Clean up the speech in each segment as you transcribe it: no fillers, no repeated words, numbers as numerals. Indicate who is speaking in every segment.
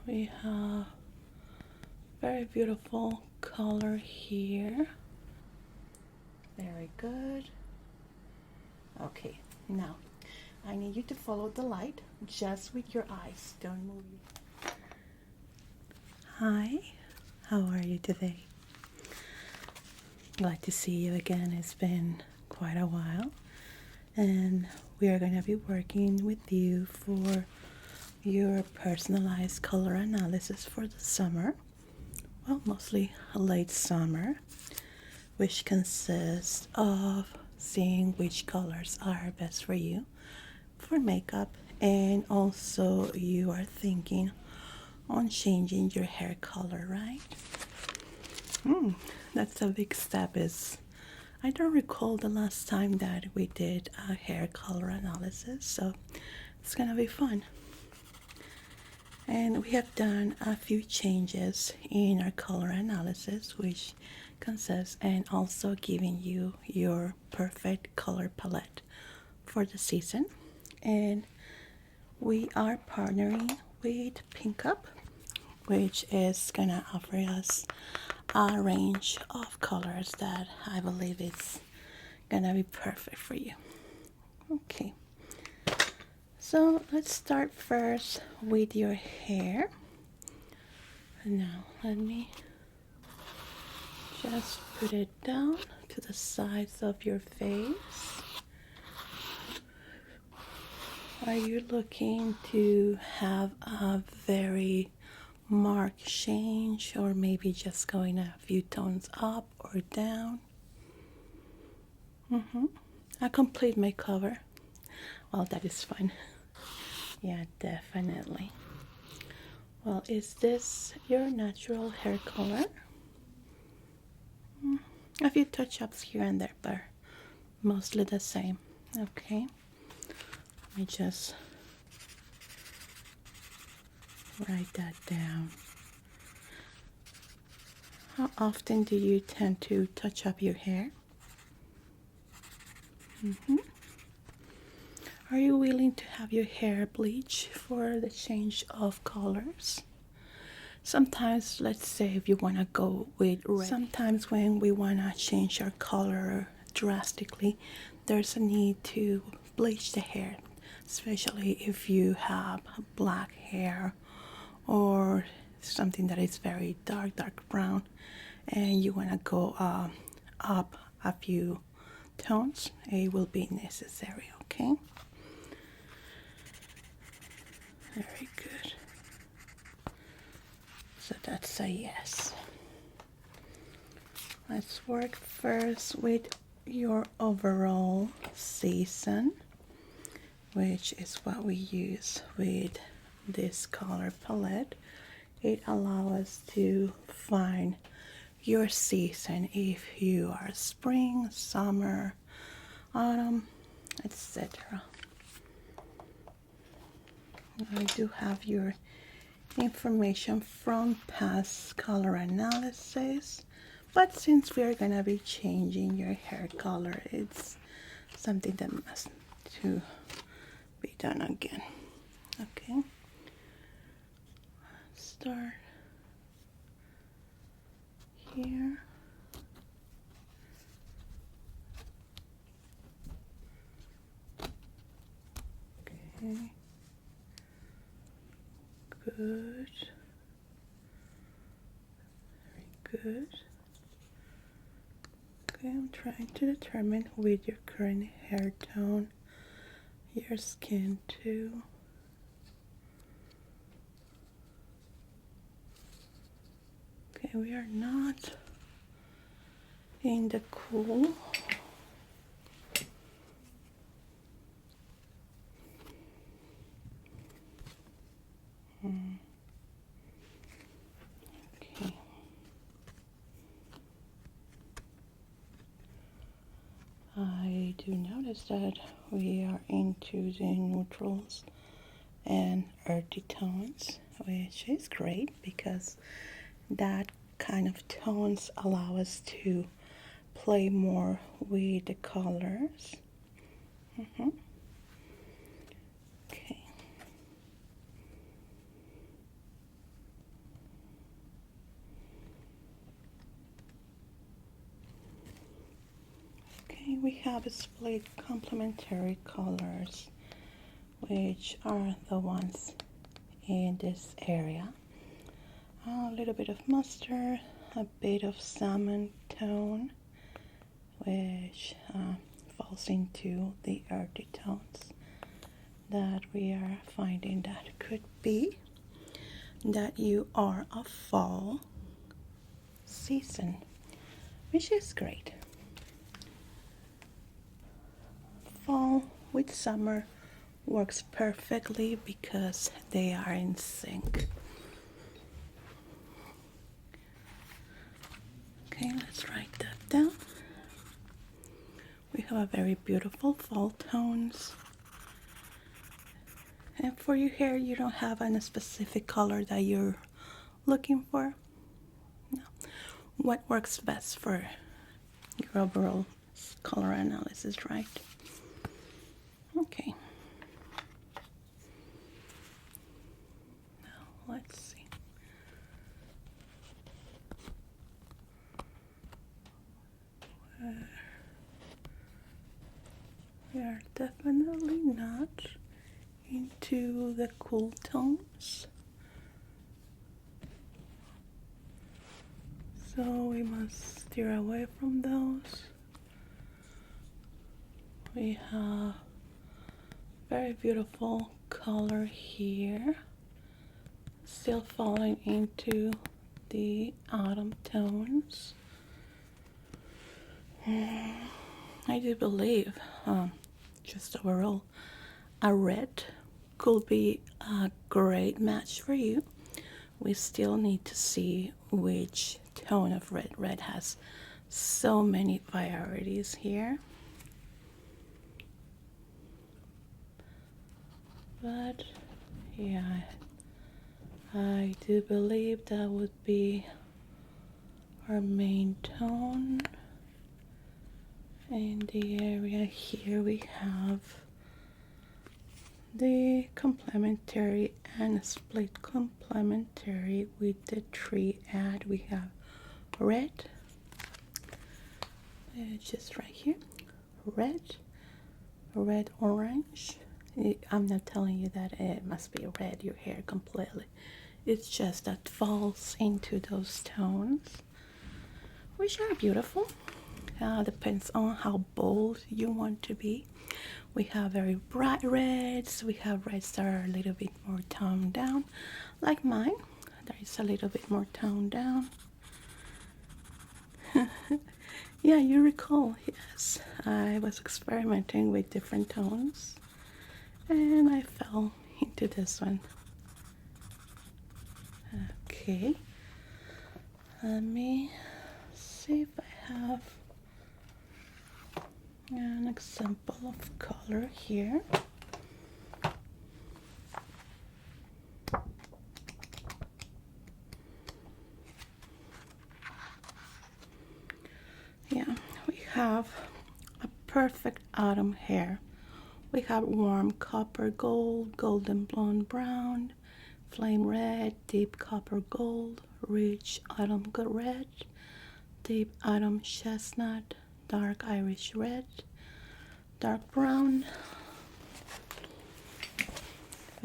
Speaker 1: We have very beautiful color here. Very good. Okay, now I need you to follow the light just with your eyes. Don't move. Hi, how are you today? Glad to see you again. It's been quite a while, and we are going to be working with you for your personalized color analysis for the summer. Well, mostly late summer, which consists of seeing which colors are best for you for makeup, and also you are thinking on changing your hair color, right? That's a big step. Is I don't recall the last time that we did a hair color analysis, so it's gonna be fun. And we have done a few changes in our color analysis, which consists and also giving you your perfect color palette for the season. And we are partnering with Pink Up, which is gonna offer us a range of colors that I believe is gonna be perfect for you. Okay, so let's start first with your hair. Now let me just put it down to the sides of your face. Are you looking to have a very marked change, or maybe just going a few tones up or down? A complete makeover. Well, that is fun. Yeah, definitely. Well, is this your natural hair color? A few touch-ups here and there, but mostly the same. Okay. Let me just write that down. How often do you tend to touch up your hair? Are you willing to have your hair bleach for the change of colors? Sometimes, let's say if you want to go with red. Sometimes when we want to change our color drastically, there's a need to bleach the hair, especially if you have black hair or something that is very dark brown, and you want to go up a few tones. It will be necessary. Okay, very good. So that's a yes. Let's work first with your overall season, which is what we use with this color palette. It allows us to find your season, if you are spring, summer, autumn, etc. I do have your information from past color analysis, but since we are going to be changing your hair color, it's something that must to be done again. Okay, start here. Okay, good, very good. Okay, I'm trying to determine with your current hair tone, your skin too. Okay, we are not in the cool. Okay. I do notice that we are into the neutrals and earthy tones, which is great because that kind of tones allow us to play more with the colors. Okay. Okay, we have split complementary colors, which are the ones in this area. A little bit of mustard, a bit of salmon tone, which falls into the earthy tones that we are finding that could be that you are a fall season, which is great. Fall with summer works perfectly because they are in sync. Okay, let's write that down. We have a very beautiful fall tones. And for your hair, you don't have any specific color that you're looking for? No. What works best for your overall color analysis, right? Okay. Now, let's see. We are definitely not into the cool tones, so we must steer away from those. We have very beautiful color here, still falling into the autumn tones. I do believe just overall a red could be a great match for you. We still need to see which tone of red. Red has so many varieties here. But yeah, I do believe that would be our main tone. In the area here we have the complementary and split complementary with the triad. We have red, just right here, red, red orange. I'm not telling you that it must be red your hair completely, it's just that falls into those tones, which are beautiful. Depends on how bold you want to be. We have very bright reds, we have reds that are a little bit more toned down, like mine. That is a little bit more toned down. Yeah, you recall, yes, I was experimenting with different tones and I fell into this one. Okay, let me see if I have an example of color here. Yeah, we have a perfect autumn hair. We have warm copper gold, golden blonde brown, flame red, deep copper gold, rich autumn red, deep autumn chestnut, dark Irish red, dark brown,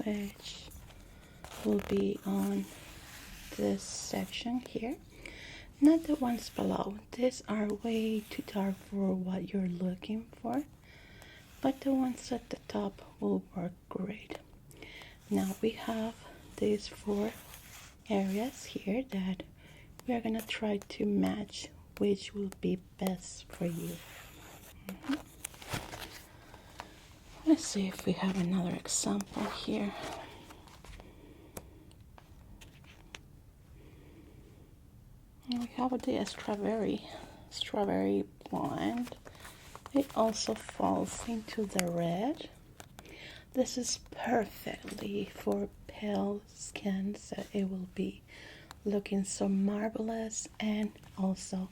Speaker 1: which will be on this section here. Not the ones below. These are way too dark for what you're looking for, but the ones at the top will work great. Now we have these 4 areas here that we are gonna try to match which will be best for you. Let's see if we have another example here. We have the strawberry blonde. It also falls into the red. This is perfectly for pale skin, so it will be looking so marvelous and also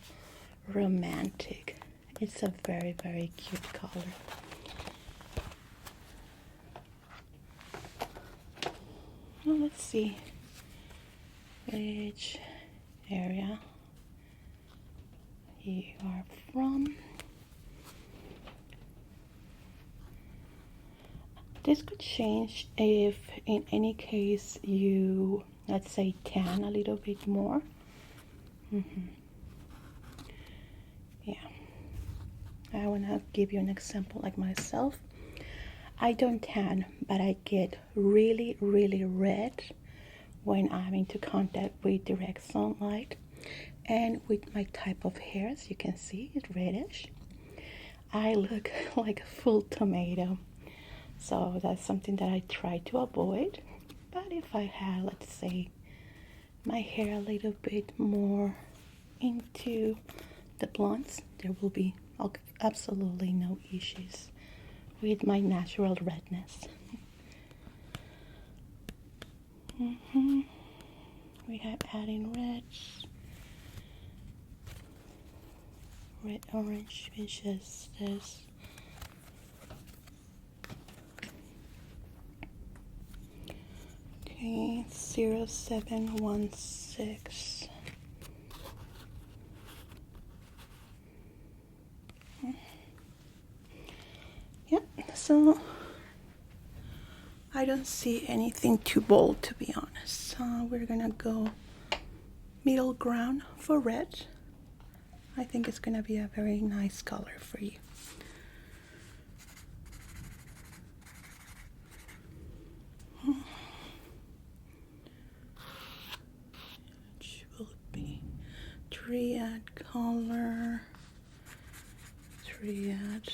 Speaker 1: romantic. It's a very, very cute color. Well, let's see which area you are from. this could change if in any case you, let's say, tan a little bit more. Yeah, I want to give you an example like myself. I don't tan, but I get really, really red when I'm into contact with direct sunlight. And with my type of hair, as you can see, it's reddish. I look like a full tomato. So that's something that I try to avoid. But if I had, let's say, my hair a little bit more into the blondes, there will be absolutely no issues with my natural redness. We have adding reds, red orange, which is this. Okay, 0716. Yep, so I don't see anything too bold, to be honest. We're gonna go middle ground for red. I think it's gonna be a very nice color for you. Which will be triad color, triad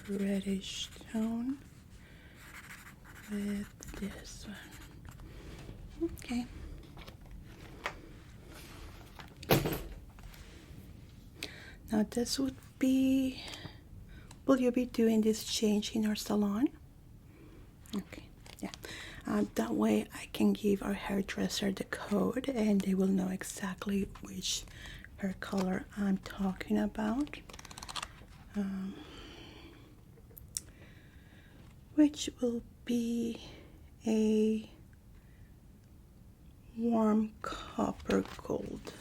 Speaker 1: reddish tone with this one. Okay. Now this would be, will you be doing this change in our salon? Okay, yeah. That way I can give our hairdresser the code and they will know exactly which hair color I'm talking about. Which will be a warm copper gold.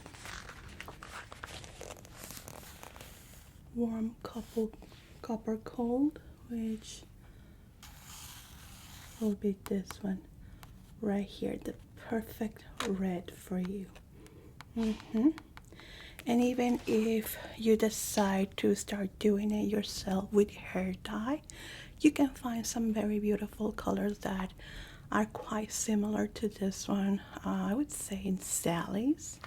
Speaker 1: Warm copper gold, which will be this one right here, the perfect red for you. And even if you decide to start doing it yourself with hair dye, you can find some very beautiful colors that are quite similar to this one. I would say in Sally's,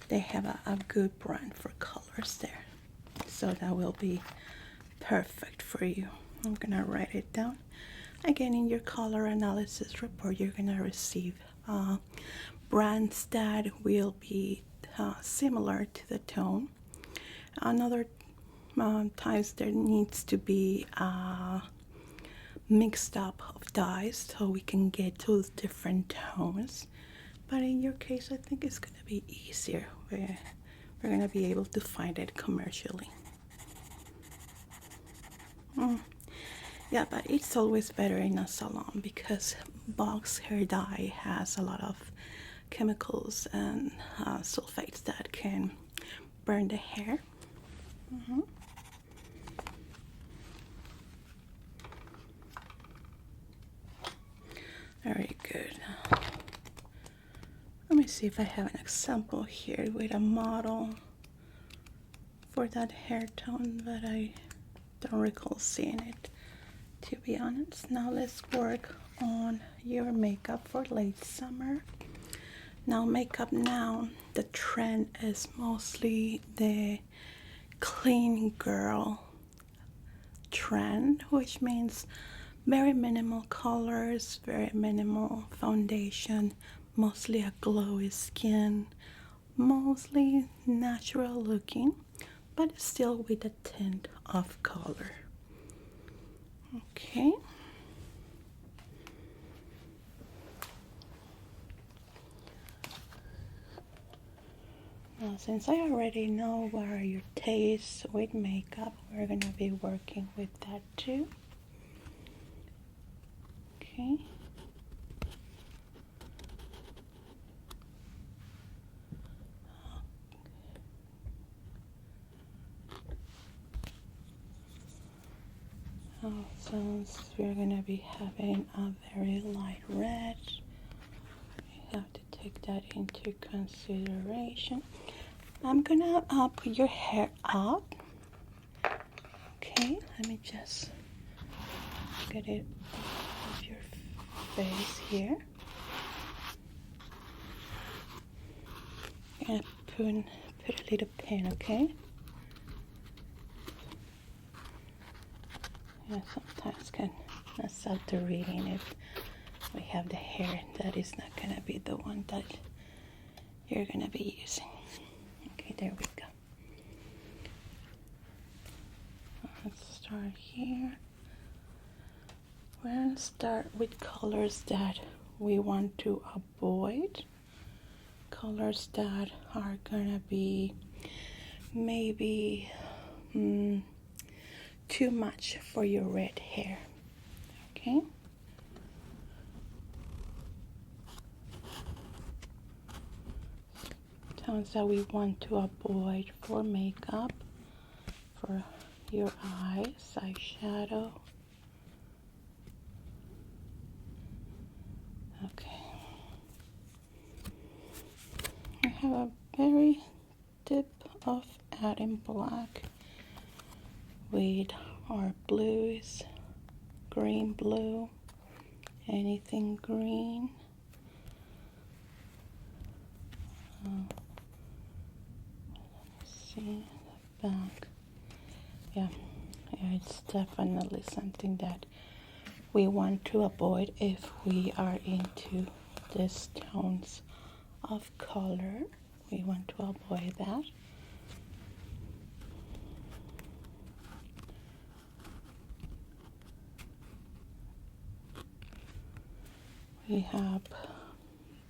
Speaker 1: they have a good brand for colors there. So that will be perfect for you. I'm gonna write it down. Again, in your color analysis report, you're gonna receive brands that will be similar to the tone. Another times there needs to be mixed up of dyes so we can get those different tones. But in your case, I think it's gonna be easier. We're gonna be able to find it commercially. Yeah, but it's always better in a salon because box hair dye has a lot of chemicals and sulfates that can burn the hair. Very good. Let me see if I have an example here with a model for that hair tone, but I don't recall seeing it, to be honest. Now let's work on your makeup for late summer. Now makeup now, the trend is mostly the clean girl trend, which means very minimal colors, very minimal foundation, mostly a glowy skin, mostly natural looking, but still with a tint of color. Okay. Now, since I already know what are your tastes with makeup, we're gonna be working with that too. Okay. So since we're gonna be having a very light red, we have to take that into consideration. I'm gonna put your hair up. Okay, let me just get it off your face here. I'm gonna put a little pin, okay? Yeah, sometimes can mess up the reading if we have the hair that is not gonna be the one that you're gonna be using. Okay, there we go. Let's start here. We're gonna start with colors that we want to avoid. Colors that are gonna be maybe too much for your red hair. Okay? Tones that we want to avoid for makeup, for your eyes, eyeshadow. Okay. I have a very tip of adding black with our blues, green, blue, anything green. Let me see the back. Yeah, it's definitely something that we want to avoid if we are into these tones of color. We want to avoid that. We have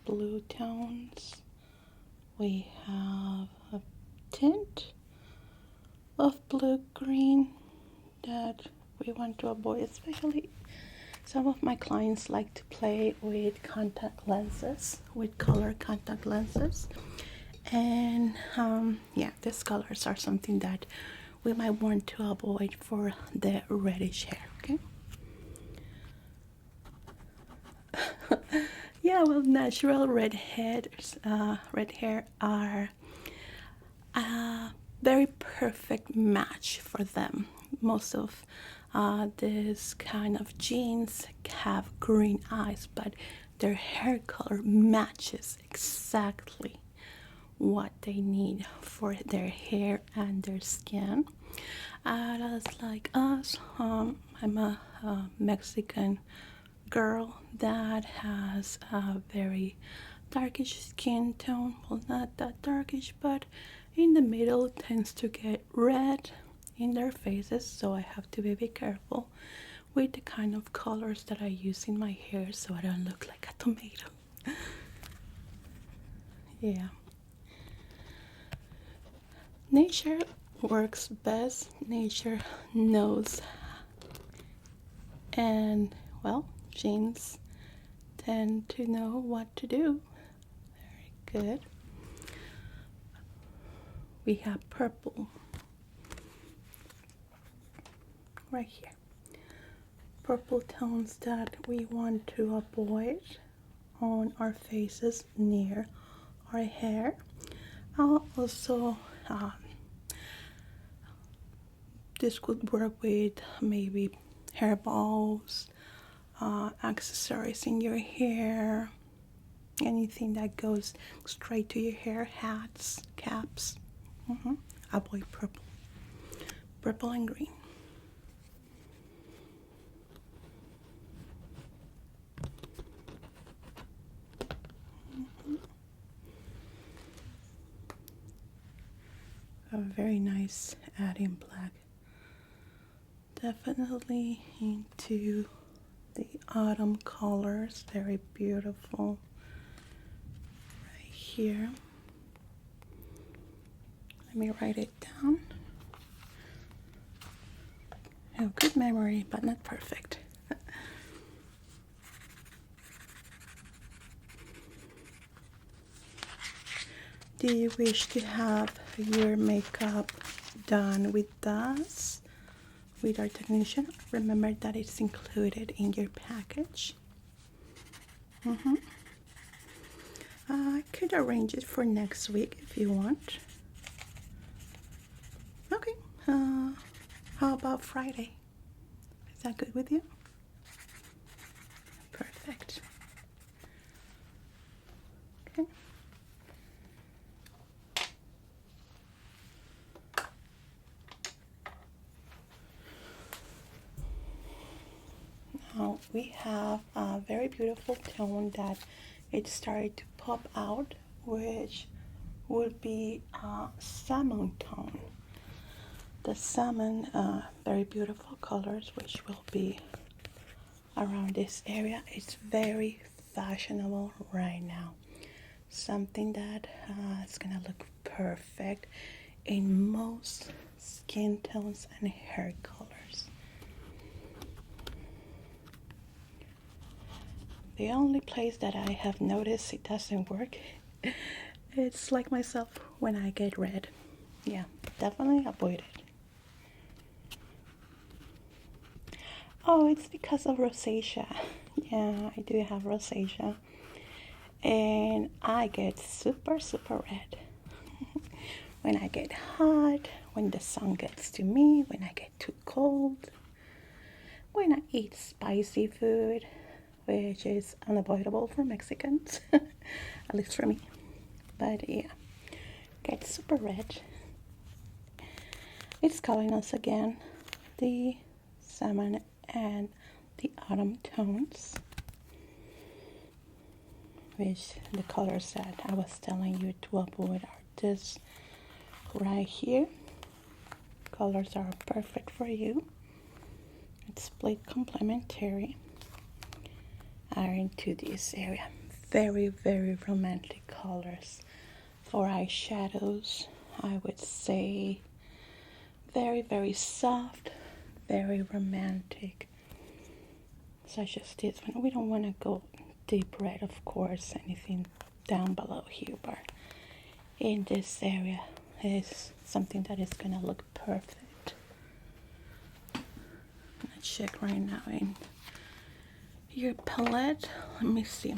Speaker 1: blue tones. We have a tint of blue-green that we want to avoid, especially some of my clients like to play with contact lenses, with color contact lenses. And yeah, these colors are something that we might want to avoid for the reddish hair, okay? Yeah, well, natural red hair are a very perfect match for them. Most of this kind of genes have green eyes, but their hair color matches exactly what they need for their hair and their skin. Just like us, I'm a Mexican girl that has a very darkish skin tone. Well, not that darkish, but in the middle tends to get red in their faces, so I have to be careful with the kind of colors that I use in my hair so I don't look like a tomato. Yeah. Nature works best. Nature knows. And, well, genes tend to know what to do. Very good. We have purple right here. Purple tones that we want to avoid on our faces near our hair. Also, this could work with maybe hair balls, accessories in your hair, anything that goes straight to your hair, hats, caps. Avoid purple and green. A very nice adding black. Definitely into the autumn colors, very beautiful. Right here. Let me write it down. I have good memory, but not perfect. Do you wish to have your makeup done with us with our technician. Remember that it's included in your package. I could arrange it for next week if you want. Okay, how about Friday? Is that good with you? Perfect. Okay. Now we have a very beautiful tone that it started to pop out, which would be a salmon tone. The salmon, very beautiful colors, which will be around this area. It's very fashionable right now. Something that is gonna look perfect in most skin tones and hair colors. The only place that I have noticed it doesn't work, it's like myself when I get red. Yeah, definitely avoid it. Oh, it's because of rosacea. Yeah, I do have rosacea. And I get super red. When I get hot, when the sun gets to me, when I get too cold, when I eat spicy food, which is unavoidable for Mexicans, at least for me. But yeah, get super red. It's calling us again, the salmon and the autumn tones, which the colors that I was telling you to avoid are this right here. Colors are perfect for you. It's split complementary. Are into this area. Very romantic colors for eyeshadows. I would say very soft, very romantic, such as this one. We don't want to go deep red, of course, anything down below here, but in this area is something that is gonna look perfect. Let's check right now in your palette. Let me see.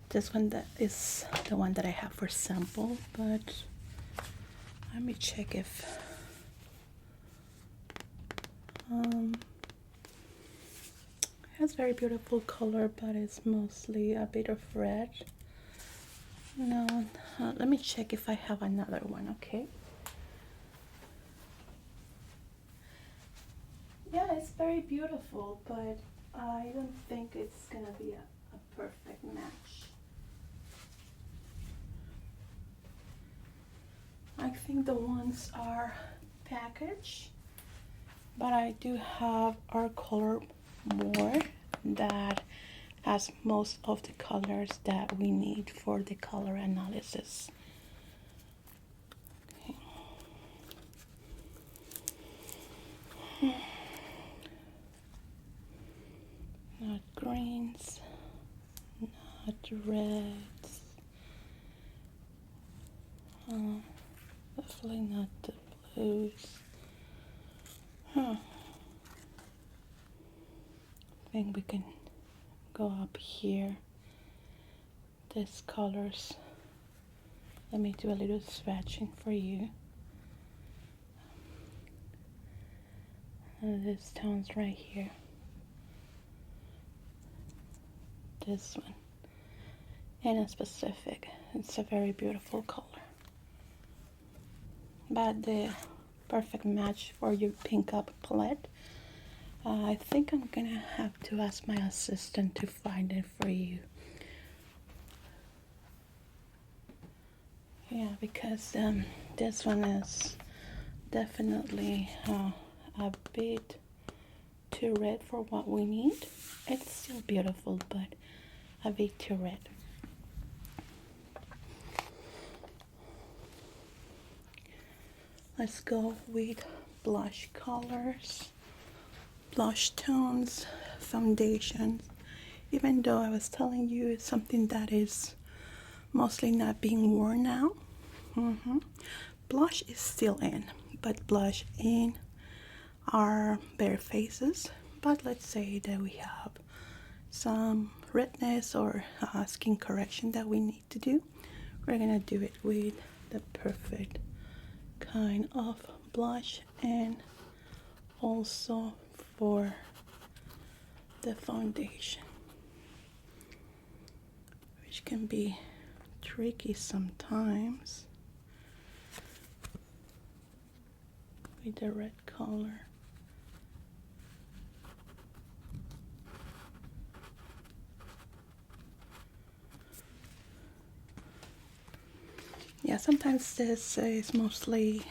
Speaker 1: This one that is the one that I have for sample, but let me check if it has very beautiful color, but it's mostly a bit of red. No, let me check if I have another one. Okay. Yeah, it's very beautiful, but I don't think it's gonna be a perfect match. I think the ones are packaged, but I do have our color more that has most of the colors that we need for the color analysis. Okay. Not greens, not reds, definitely not the blues. I think we can go up here. These colors. Let me do a little swatching for you. And these tones right here. This one. And in specific, it's a very beautiful color. But the perfect match for your pink up palette, I think I'm gonna have to ask my assistant to find it for you. Yeah, because this one is definitely a bit too red for what we need. It's still beautiful, but a bit too red. Let's go with blush colors, blush tones, foundations. Even though I was telling you it's something that is mostly not being worn now, blush is still in, but blush in our bare faces. But let's say that we have some redness or skin correction that we need to do. We're gonna do it with the perfect kind of blush, and also for the foundation, which can be tricky sometimes with the red color. Yeah, sometimes this is mostly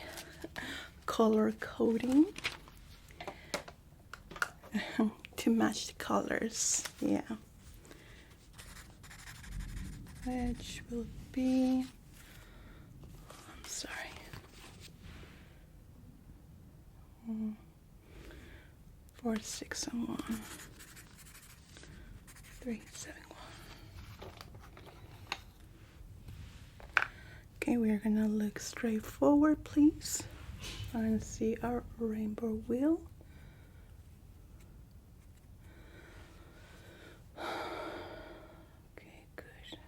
Speaker 1: color coding to match the colors. Yeah, which will be, I'm sorry, 4, 6, and 1, 3, 7, 1. Okay, we're gonna look straight forward, please, and see our rainbow wheel. Okay, good.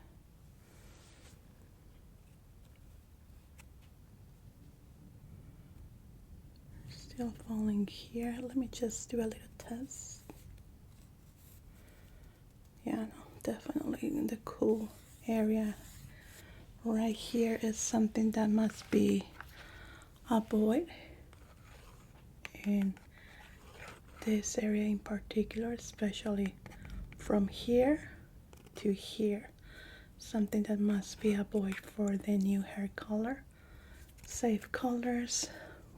Speaker 1: Still falling here. Let me just do a little test. Yeah, no, definitely in the cool area right here is something that must be avoided. In this area in particular, especially from here to here, something that must be avoided for the new hair color. Safe colors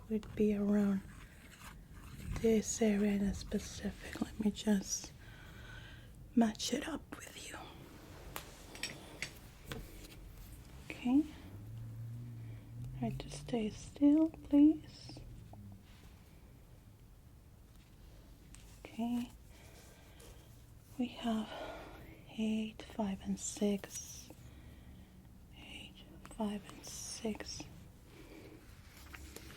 Speaker 1: would be around this area in specific. Let me just match it up with you. Okay, try to stay still, please. Okay, we have 8, 5, and 6. 8, 5, and 6.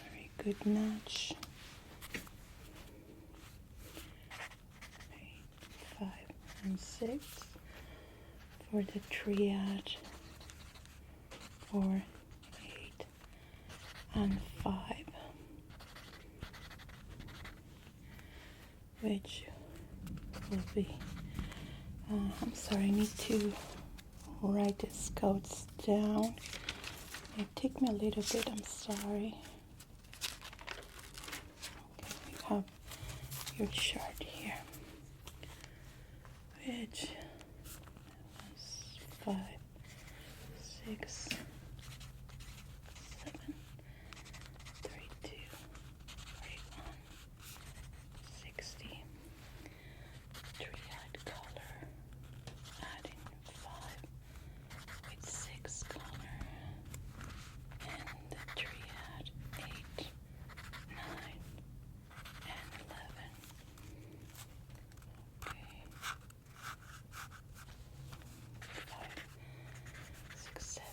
Speaker 1: Very good match. 8, 5, and 6 for the triad. 4, 8, and 5, which will be, I'm sorry, I need to write these codes down. It took me a little bit, I'm sorry. Okay, we have your chart here, which is 5, 6, 7, 32, 41, 60. Triad color, adding 5 with 6 color, and the triad 8, 9, and 11. Okay. 5, 6, 7,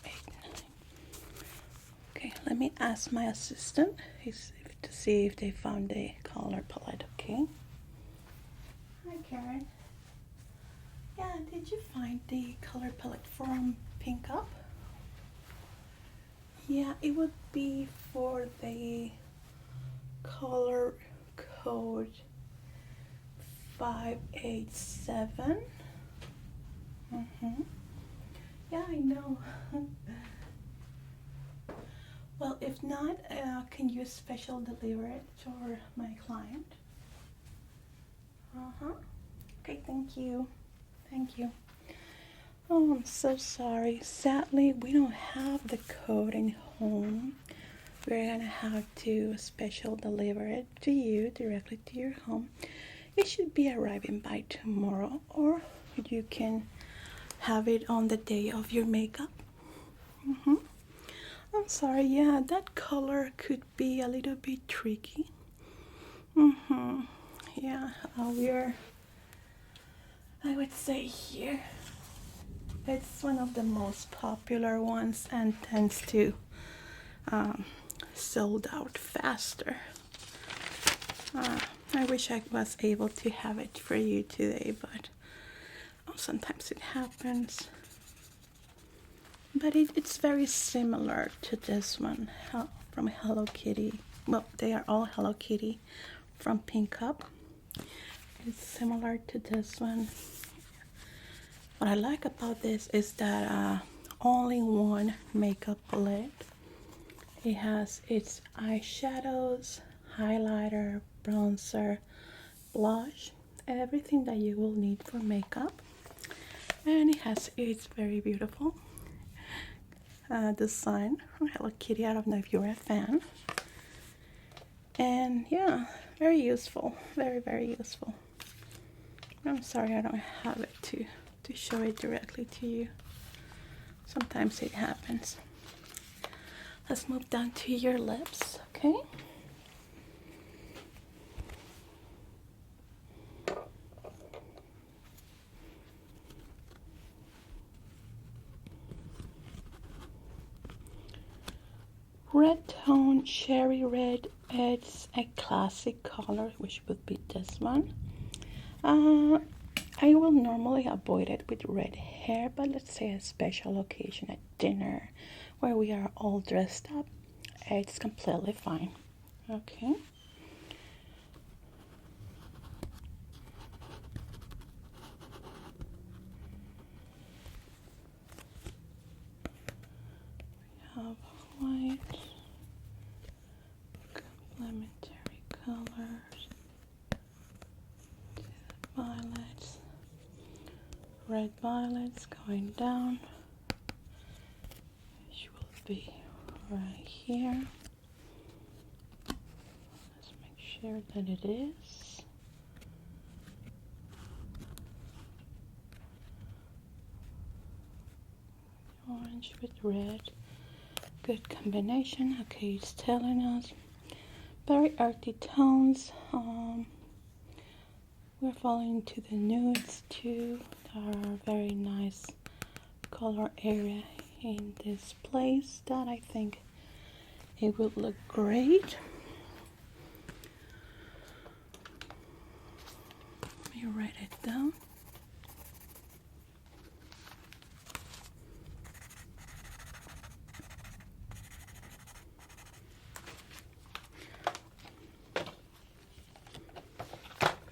Speaker 1: 8, 9. Okay, let me ask my assistant to see if they found the color palette, okay? Hi, Karen. Yeah, did you find the color palette from Pink Up? Yeah, it would be for the color code 587. Yeah, I know. Well, if not, can you special deliver it to my client? Okay, thank you. Thank you. Oh, I'm so sorry. Sadly, we don't have the code in home. We're gonna have to special deliver it to you directly to your home. It should be arriving by tomorrow, or you can have it on the day of your makeup. I'm sorry, yeah, that color could be a little bit tricky. Yeah, I would say here, it's one of the most popular ones and tends to sold out faster. I wish I was able to have it for you today, but sometimes it happens. But it's very similar to this one from Hello Kitty. Well, they are all Hello Kitty from Pink Cup. It's similar to this one. What I like about this is that only one makeup palette. It has its eyeshadows, highlighter, bronzer, blush, everything that you will need for makeup. And it has its very beautiful design from Hello Kitty. I don't know if you're a fan. And yeah, very useful, very, very useful. I'm sorry I don't have it to show it directly to you. Sometimes it happens. Let's move down to your lips, okay? Red tone, cherry red, it's a classic color, which would be this one. I will normally avoid it with red hair, but let's say a special occasion, a dinner, where we are all dressed up, it's completely fine. Okay. We have white, complementary colors, violets, red violets going down, which will be right here. Let's make sure that it is. Orange with red, good combination. Okay, it's telling us very earthy tones. We're falling into the nudes too. There are very nice color area in this place that I think it would look great. Let me write it down.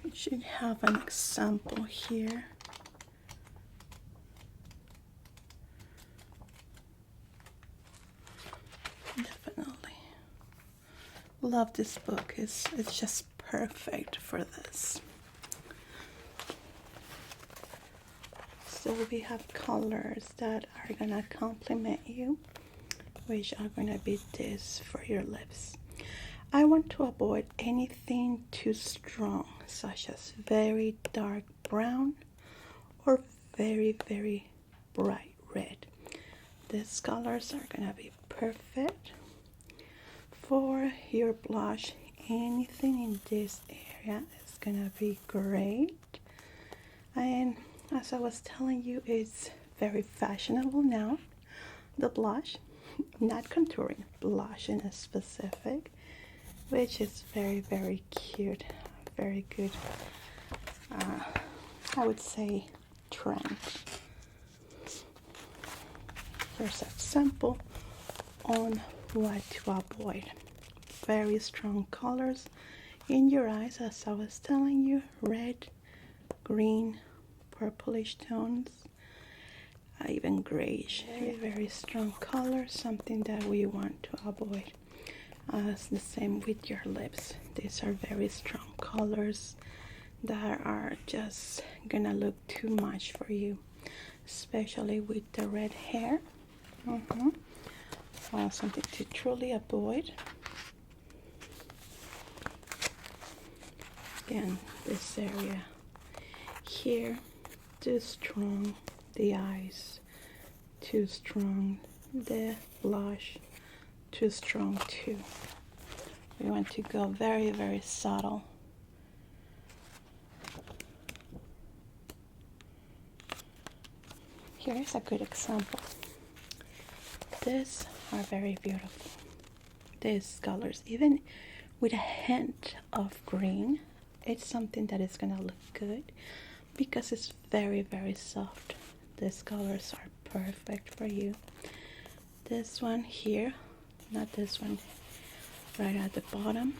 Speaker 1: We should have an example here. Definitely love this book. It's just perfect for this. So we have colors that are gonna complement you, which are gonna be this for your lips. I want to avoid anything too strong, such as very dark brown or very, very bright red. These colors are gonna be perfect for your blush. Anything in this area is gonna be great. And as I was telling you, it's very fashionable now, the blush, not contouring, blush in a specific, which is very, very cute, very good, I would say, trend. Here's a sample on what to avoid. Very strong colors in your eyes, as I was telling you, red, green, purplish tones, even grayish. Very strong colors, something that we want to avoid. It's the same with your lips. These are very strong colors that are just gonna look too much for you, especially with the red hair. Something to truly avoid. Again, this area here, too strong, the eyes, too strong, the blush, too strong too. We want to go very, very subtle. Here is a good example. These are very beautiful. These colors, even with a hint of green. It's something that is gonna look good because it's very, very soft. These colors are perfect for you. This one here, not this one right at the bottom,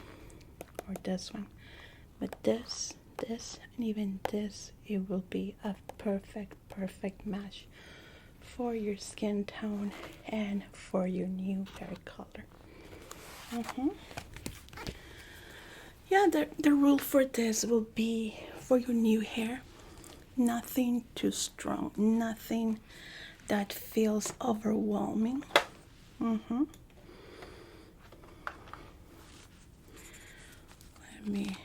Speaker 1: or this one, but this, and even this, it will be a perfect match for your skin tone and for your new hair color. Yeah, the rule for this will be for your new hair, nothing too strong, nothing that feels overwhelming. Let me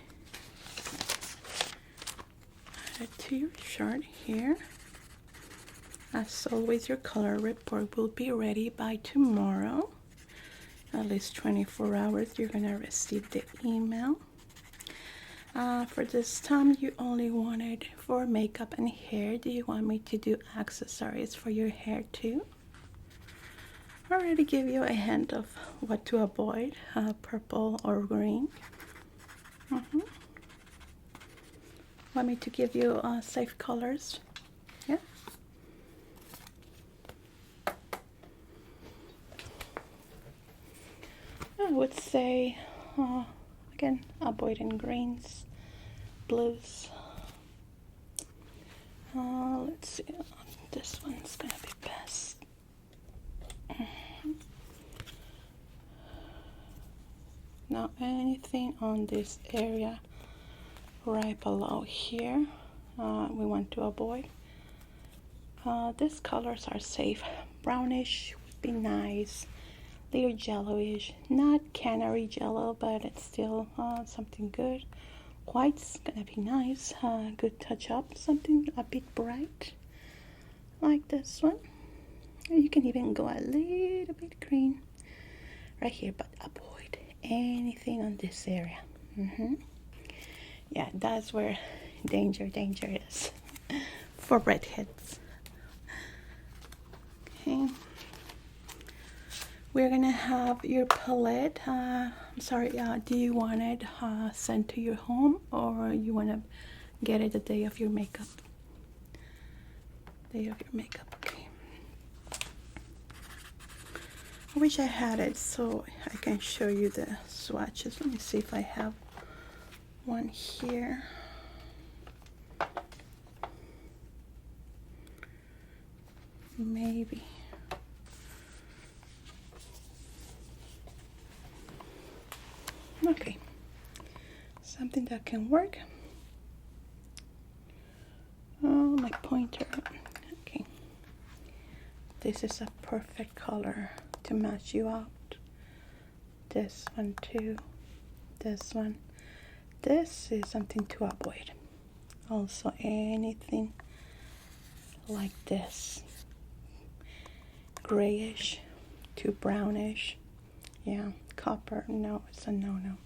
Speaker 1: add it to your chart here. As always, your color report will be ready by tomorrow. At least 24 hours, you're gonna receive the email. For this time, you only wanted for makeup and hair. Do you want me to do accessories for your hair too? I already gave you a hint of what to avoid, purple or green. Want me to give you safe colors? Yeah. I would say, again, avoiding greens, blues. Let's see, this one's gonna be best. Now, anything on this area right below here, we want to avoid. These colors are safe. Brownish would be nice. Little yellowish, not canary yellow, but it's still something good. White's gonna be nice, good touch up, something a bit bright, like this one. You can even go a little bit green right here, but avoid anything on this area. Yeah, that's where danger is for redheads. Okay. We're gonna have your palette. I'm sorry, do you want it sent to your home, or you wanna get it the day of your makeup? Day of your makeup, okay. I wish I had it so I can show you the swatches. Let me see if I have one here. Maybe. Okay, something that can work. Oh, my pointer. Okay, this is a perfect color to match you out. This one too. This one. This is something to avoid. Also, anything like this, grayish to brownish. Yeah, copper, no, it's a no-no.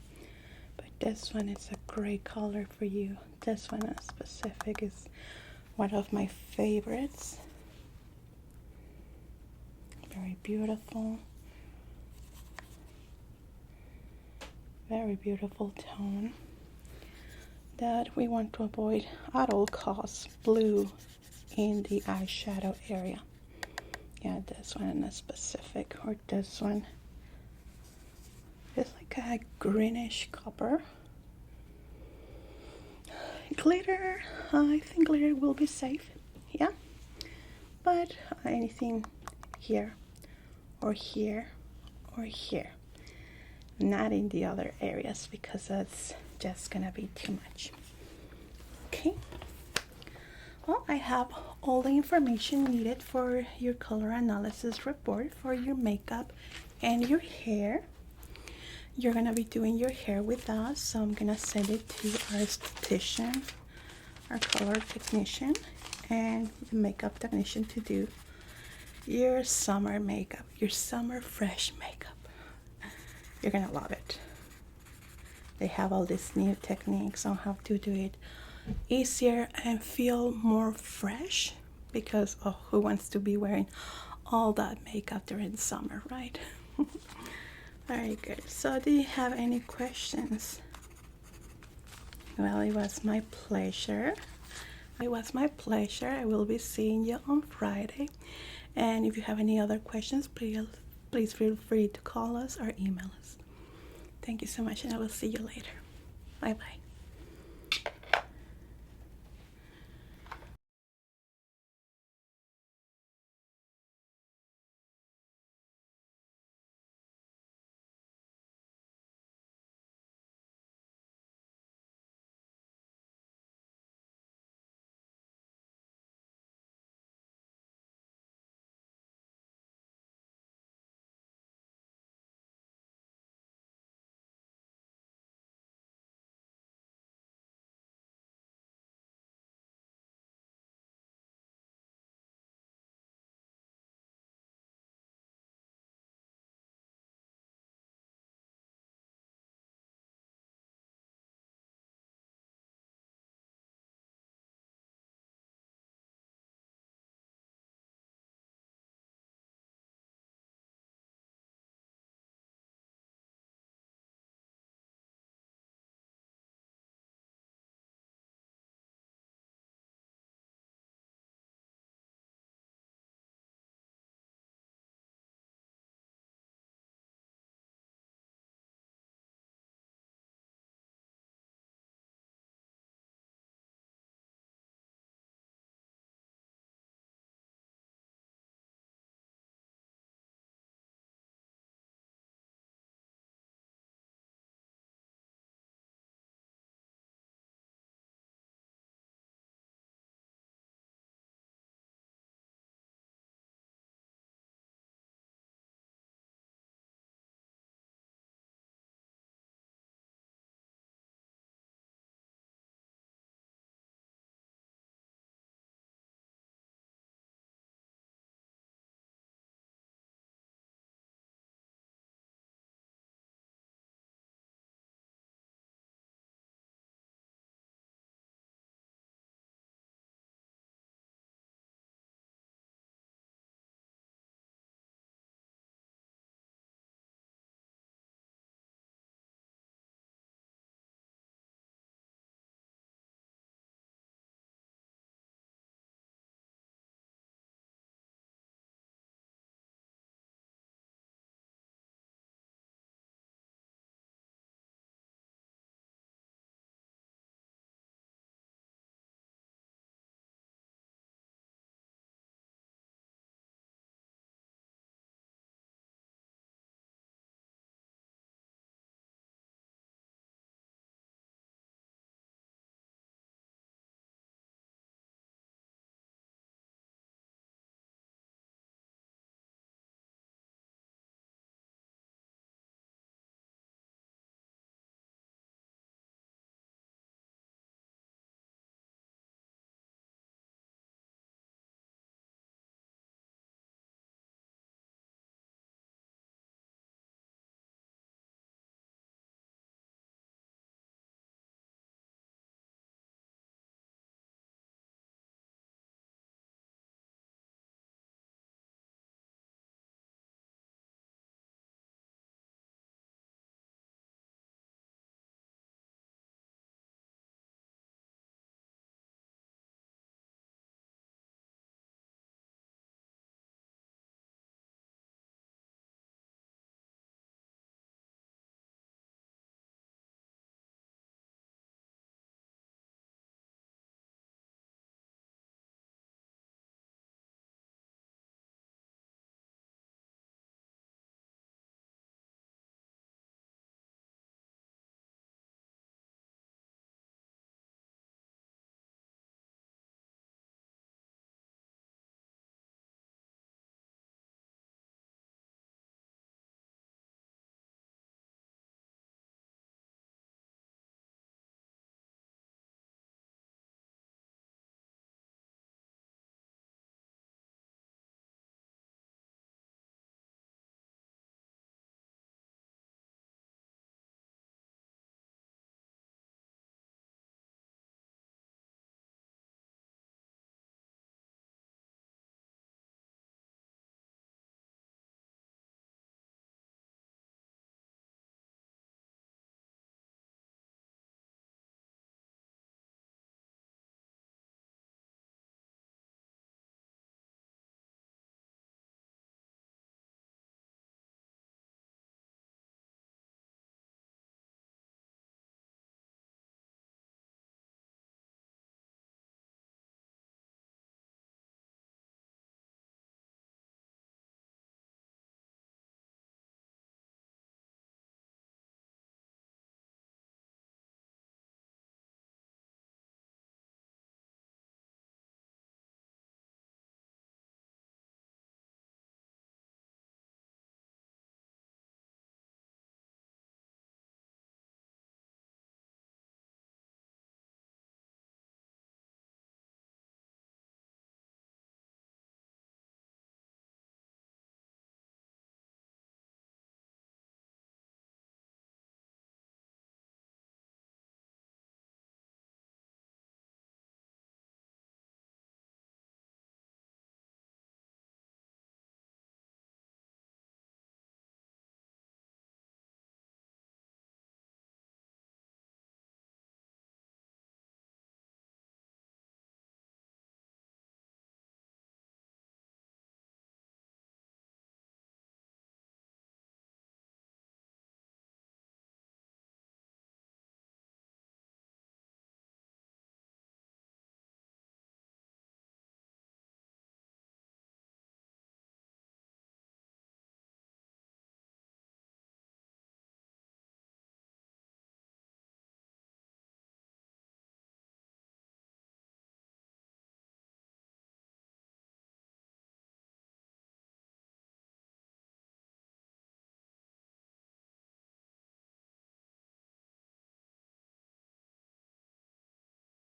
Speaker 1: But this one is a great color for you. This one in specific is one of my favorites. Very beautiful. Very beautiful tone that we want to avoid at all costs. Blue in the eyeshadow area. Yeah, this one in specific, or this one. It's like a greenish copper. Glitter, I think glitter will be safe, yeah. But anything here, or here, or here. Not in the other areas, because that's just gonna be too much. Okay. Well, I have all the information needed for your color analysis report for your makeup and your hair. You're gonna be doing your hair with us, so I'm gonna send it to our esthetician, our color technician, and the makeup technician to do your summer makeup, your summer fresh makeup. You're gonna love it. They have all these new techniques on how to do it easier and feel more fresh, because who wants to be wearing all that makeup during summer, right? Very good. So do you have any questions? Well, it was my pleasure. It was my pleasure. I will be seeing you on Friday. And if you have any other questions, please feel free to call us or email us. Thank you so much, and I will see you later. Bye bye.